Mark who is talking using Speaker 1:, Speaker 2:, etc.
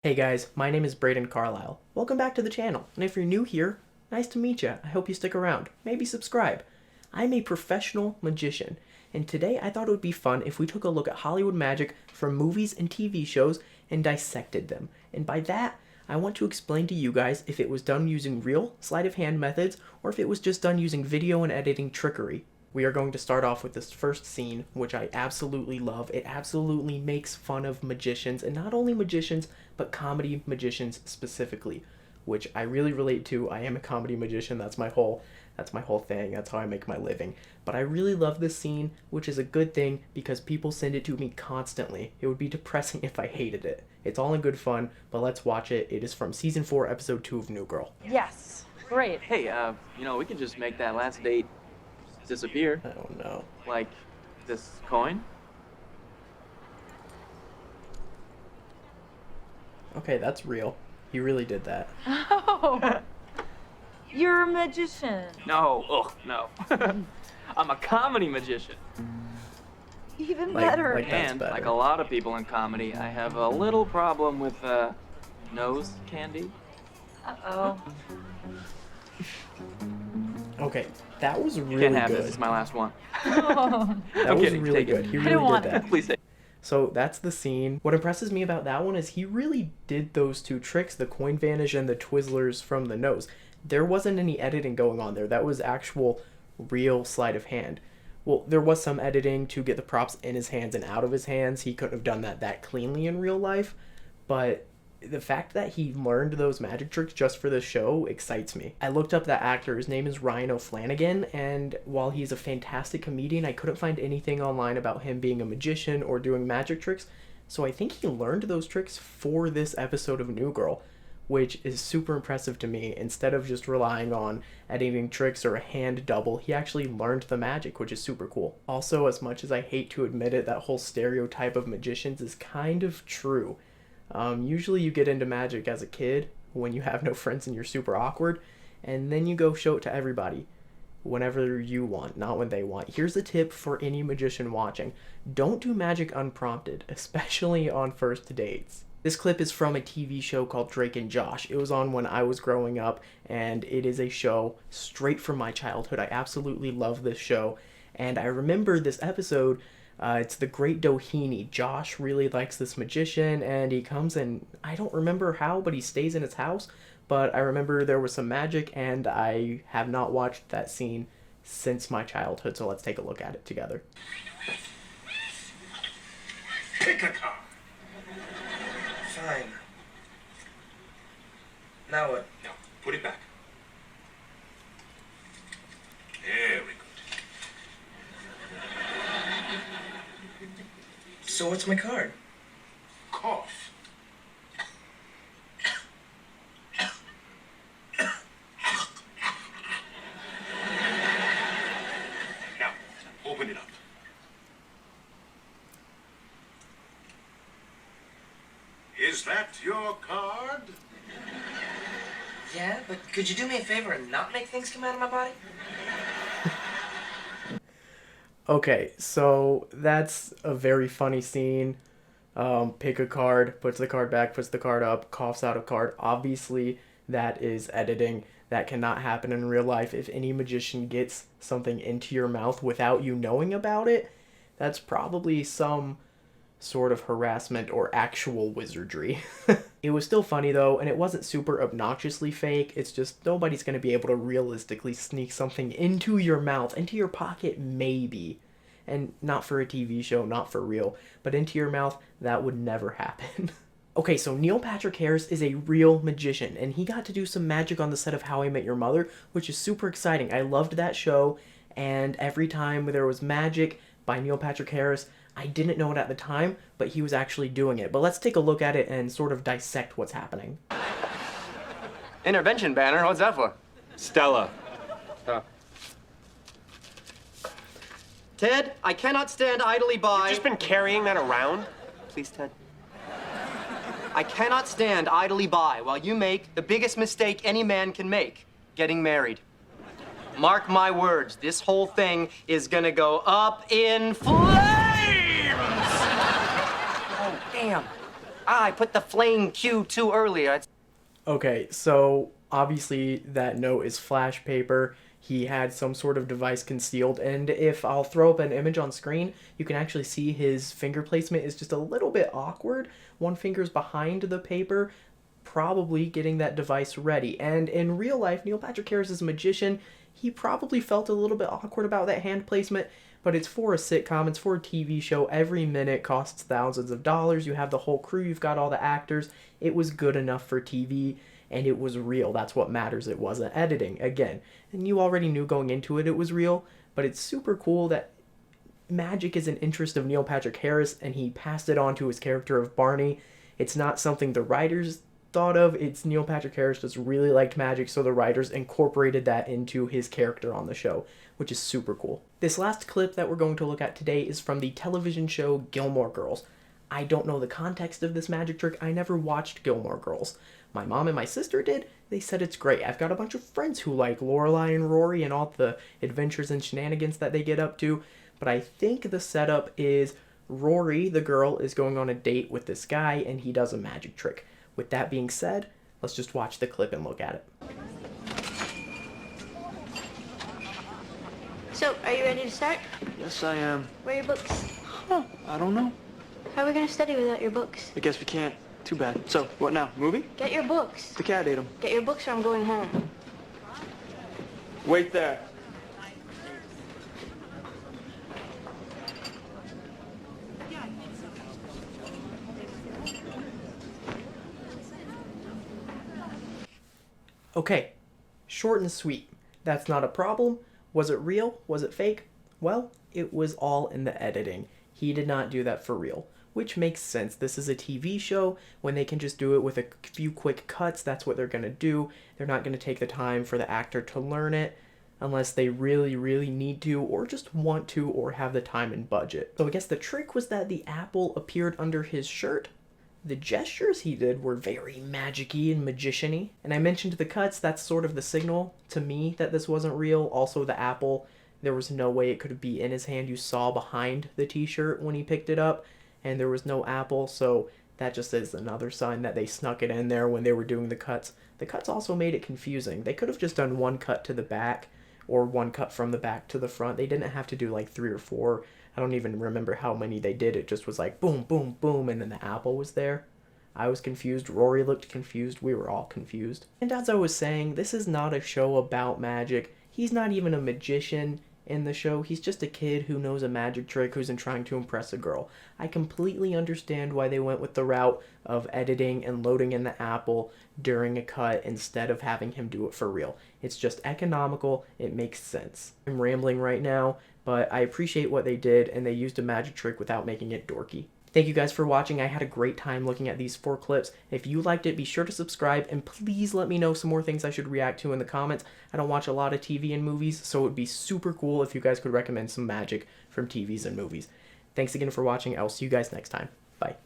Speaker 1: Hey guys, my name is Braden Carlisle. Welcome back to the channel, and if you're new here, nice to meet you. I hope you stick around. Maybe subscribe. I'm a professional magician, and today I thought it would be fun if we took a look at Hollywood magic from movies and TV shows and dissected them. And by that, I want to explain to you guys if it was done using real sleight of hand methods or if it was just done using video and editing trickery. We are going to start off with this first scene, which I absolutely love. It absolutely makes fun of magicians, and not only magicians, but comedy magicians specifically, which I really relate to. I am a comedy magician. That's my whole thing. That's how I make my living. But I really love this scene, which is a good thing because people send it to me constantly. It would be depressing if I hated it. It's all in good fun, but let's watch it. It is from season 4, episode 2 of New Girl.
Speaker 2: Yes, great.
Speaker 3: Hey, we can just make that last date disappear.
Speaker 1: Oh no.
Speaker 3: Like this coin?
Speaker 1: Okay, that's real. He really did that.
Speaker 2: Oh, you're a magician.
Speaker 3: No, no. I'm a comedy magician.
Speaker 2: Even
Speaker 1: Like-
Speaker 2: better.
Speaker 1: like- That's
Speaker 3: And
Speaker 1: better.
Speaker 3: like a lot of people in comedy, I have a little problem with nose candy.
Speaker 2: Uh-oh.
Speaker 1: Okay, that was
Speaker 3: You
Speaker 1: really
Speaker 3: can't have
Speaker 1: good.
Speaker 3: this. It's my last one.
Speaker 1: That
Speaker 3: I'm
Speaker 1: was
Speaker 3: kidding,
Speaker 1: really
Speaker 3: take it.
Speaker 1: good. He
Speaker 2: I
Speaker 1: really
Speaker 2: don't want
Speaker 1: did that.
Speaker 3: Please say.
Speaker 1: So that's the scene. What impresses me about that one is he really did those two tricks, the coin vanish and the Twizzlers from the nose. There wasn't any editing going on there. That was actual real sleight of hand. Well, there was some editing to get the props in his hands and out of his hands. He couldn't have done that cleanly in real life, but the fact that he learned those magic tricks just for the show excites me. I looked up that actor. His name is Ryan O'Flanagan, and while he's a fantastic comedian, I couldn't find anything online about him being a magician or doing magic tricks, so I think he learned those tricks for this episode of New Girl, which is super impressive to me. Instead of just relying on editing tricks or a hand double, he actually learned the magic, which is super cool. Also, as much as I hate to admit it, that whole stereotype of magicians is kind of true. Usually you get into magic as a kid when you have no friends and you're super awkward, and then you go show it to everybody whenever you want, not when they want. Here's a tip for any magician watching. Don't do magic unprompted, especially on first dates. This clip is from a TV show called Drake and Josh. It was on when I was growing up, and it is a show straight from my childhood. I absolutely love this show, and I remember this episode. It's the Great Doheny. Josh really likes this magician, and he comes and I don't remember how, but he stays in his house. But I remember there was some magic, and I have not watched that scene since my childhood, so let's take a look at it together.
Speaker 4: Pick a card.
Speaker 5: Fine. Now what?
Speaker 4: Now, put it back. Very good.
Speaker 5: So what's my card?
Speaker 4: Cough. Now, open it up. Is that your card?
Speaker 5: Yeah, but could you do me a favor and not make things come out of my body?
Speaker 1: Okay, so that's a very funny scene. Pick a card, puts the card back, puts the card up, coughs out a card. Obviously, that is editing. That cannot happen in real life. If any magician gets something into your mouth without you knowing about it, that's probably some sort of harassment or actual wizardry. It was still funny though, and it wasn't super obnoxiously fake. It's just nobody's going to be able to realistically sneak something into your mouth, into your pocket maybe. And not for a TV show, not for real, but into your mouth, that would never happen. Okay, so Neil Patrick Harris is a real magician, and he got to do some magic on the set of How I Met Your Mother, which is super exciting. I loved that show, and every time there was magic by Neil Patrick Harris, I didn't know it at the time, but he was actually doing it. But let's take a look at it and sort of dissect what's happening.
Speaker 6: Intervention banner, what's that for?
Speaker 7: Stella.
Speaker 6: Ted, I cannot stand idly by.
Speaker 7: You've just been carrying that around?
Speaker 6: Please, Ted. I cannot stand idly by while you make the biggest mistake any man can make, getting married. Mark my words, this whole thing is gonna go up in flames! Oh, damn. I put the flame cue too early.
Speaker 1: Okay, so obviously that note is flash paper. He had some sort of device concealed, and if I'll throw up an image on screen, you can actually see his finger placement is just a little bit awkward. One finger's behind the paper, probably getting that device ready. And in real life, Neil Patrick Harris is a magician. He probably felt a little bit awkward about that hand placement, but it's for a sitcom, it's for a TV show. Every minute costs thousands of dollars. You have the whole crew, you've got all the actors. It was good enough for TV, and it was real. That's what matters. It wasn't editing, again. And you already knew going into it was real, but it's super cool that magic is an interest of Neil Patrick Harris, and he passed it on to his character of Barney. It's not something the writers thought of. It's Neil Patrick Harris just really liked magic, so the writers incorporated that into his character on the show, which is super cool. This last clip that we're going to look at today is from the television show Gilmore Girls. I don't know the context of this magic trick. I never watched Gilmore Girls. My mom and my sister did. They said it's great. I've got a bunch of friends who like Lorelai and Rory and all the adventures and shenanigans that they get up to, but I think the setup is Rory, the girl, is going on a date with this guy, and he does a magic trick. With that being said, let's just watch the clip and look at it.
Speaker 8: So, are you ready to start?
Speaker 9: Yes, I am.
Speaker 8: Where are your books?
Speaker 9: Huh, I don't know.
Speaker 8: How are we gonna study without your books?
Speaker 9: I guess we can't. Too bad. So, what now? Movie?
Speaker 8: Get your books.
Speaker 9: The cat ate them.
Speaker 8: Get your books or I'm going home.
Speaker 9: Wait there.
Speaker 1: Okay, short and sweet. That's not a problem. Was it real? Was it fake? Well, it was all in the editing. He did not do that for real, which makes sense. This is a TV show. When they can just do it with a few quick cuts, that's what they're going to do. They're not going to take the time for the actor to learn it unless they really, really need to, or just want to, or have the time and budget. So I guess the trick was that the apple appeared under his shirt. The gestures he did were very magic-y and magician-y. And I mentioned the cuts, that's sort of the signal to me that this wasn't real. Also the apple, there was no way it could be in his hand. You saw behind the t-shirt when he picked it up, and there was no apple, so that just is another sign that they snuck it in there when they were doing the cuts. The cuts also made it confusing. They could have just done one cut to the back, or one cut from the back to the front. They didn't have to do like 3 or 4. I don't even remember how many they did. It just was like boom, boom, boom, and then the apple was there. I was confused. Rory looked confused. We were all confused. And as I was saying, this is not a show about magic. He's not even a magician in the show. He's just a kid who knows a magic trick who's trying to impress a girl. I completely understand why they went with the route of editing and loading in the apple during a cut instead of having him do it for real. It's just economical. It makes sense. I'm rambling right now, but I appreciate what they did, and they used a magic trick without making it dorky. Thank you guys for watching. I had a great time looking at these 4 clips. If you liked it, be sure to subscribe, and please let me know some more things I should react to in the comments. I don't watch a lot of TV and movies, so it would be super cool if you guys could recommend some magic from TVs and movies. Thanks again for watching. I'll see you guys next time. Bye.